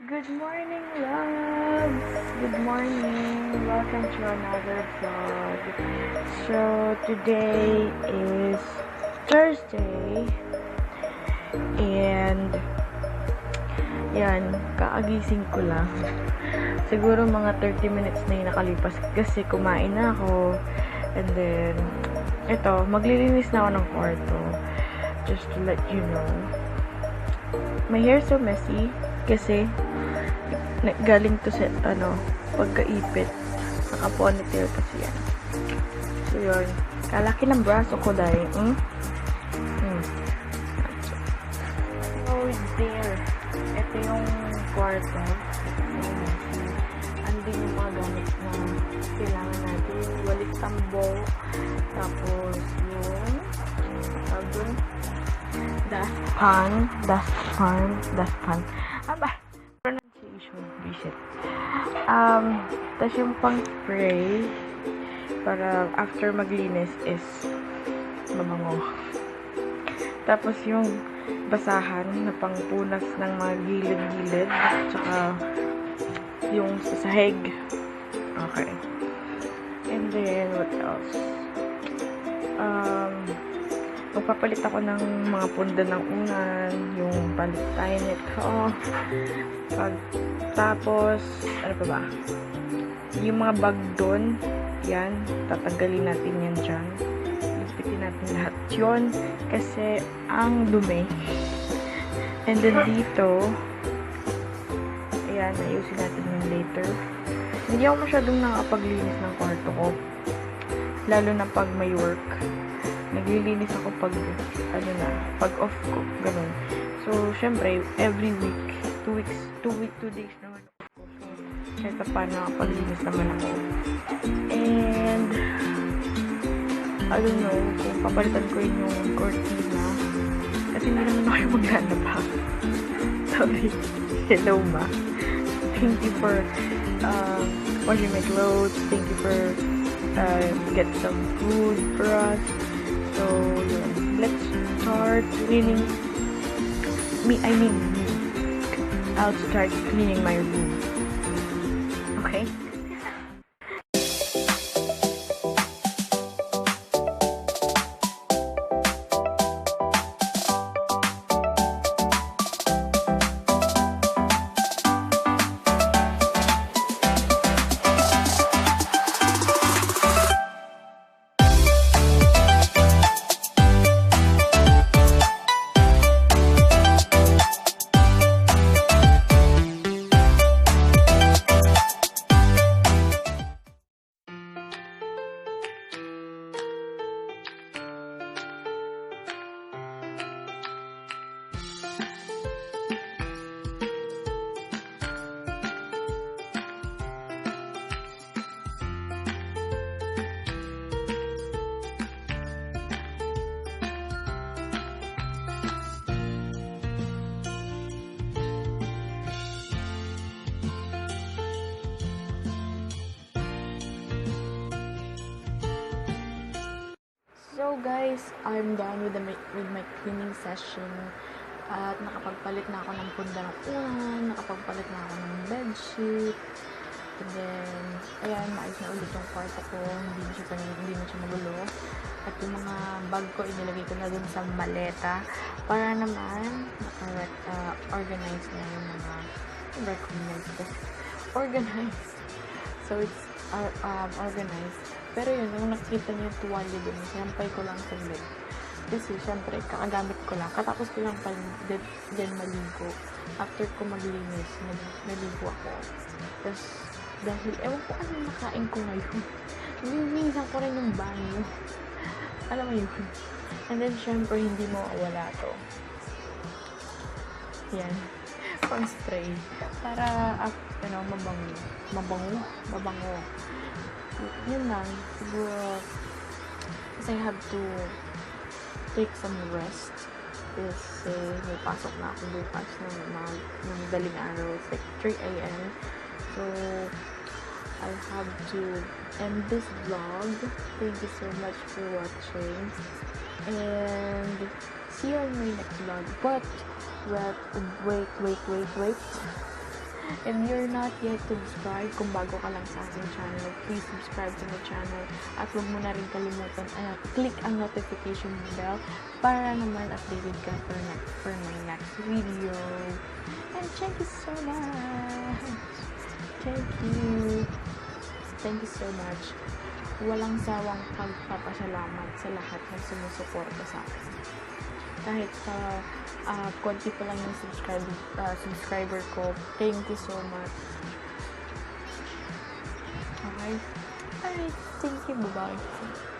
Good morning, loves! Good morning! Welcome to another vlog. So, today is Thursday. And, yan, kaagising ko lang. Siguro mga 30 minutes na yung nakalipas kasi kumain na ako. And then, ito, maglilinis na ako ng kwarto. Just to let you know. My hair is so messy kasi galing to sa pagkaipit, naka-ponytail kasi yan. So yun, kalaki ng braso ko dahil so there, ito yung kwarto. Andun yung mga gamit na kailangan natin, walit tambo, tapos yung dustpan aba, pronunciation, visit. Tas yung pang spray para after maglinis is mabango. Tapos yung basahan na pangpunas ng mga gilid-gilid, tsaka yung sahig. Okay. And then what else? Magpapalit ako ng mga punda ng unan, yung palit tayo nito. Tapos, ano pa ba? Yung mga bag doon, yan, tatanggalin natin yan dyan. Lipitin natin lahat yun, kasi ang dumi. And then dito, ayan, ayusin natin yun later. Hindi ako masyadong nakapaglinis ng kwarto ko. Lalo na pag may work. Naglilinis ako pag off ko, ganun. So, syempre, every week, 2 days naman ako. So, kahit pa nakapaglinis naman ako. And, I don't know, kung papalitan ko yung cortina, kasi hindi naman ako yung maghanap ha. Sorry. Hello, ma. Thank you for, washing my clothes. Thank you for, get some food for us. So, yun. Let's start cleaning. I'll start cleaning my room. Okay? So guys, I'm done with my cleaning session. At nakapagpalit na ako ng punda ng unan, nakapagpalit na ako ng bedsheet. And then, ayan, maayos na ulit yung kwarto ko. Hindi na siya magulo. At yung mga bag ko, inilagay ko na dun sa maleta para naman organize na yung mga organized. So it's organized. Pero yun, nung nakita niyo yung tuwalya dun, sinampay ko lang sa bed. Kasi, syempre, kakagamit ko lang. Katapos ko lang din maligo. After ko maglinis, naligo ako. Tapos, dahil, ewan ko anong nakain ko ngayon. Minsan ko rin yung banyo. Alam mo yun. And then, syempre, hindi mo wala to. Yan. Pang spray. Para, mabango. Yun lang, siguro kasi I have to take some rest kasi may pasok na ako bukas ng madaling araw. It's like 3 a.m. So I have to end this vlog. Thank you so much for watching and see you on my next vlog. But wait. If you're not yet subscribed, kung bago ka lang sa aking channel, please subscribe to my channel. At huwag mo na rin kalimutan, click ang notification bell para naman updated ka for my next video. And thank you so much. Thank you. Thank you so much. Walang sawang pagpapasalamat sa lahat ng sumusuporta sa akin. Kahit konti pa lang yung subscriber ko, thank you so much. Okay? Alright, thank you. Bye-bye.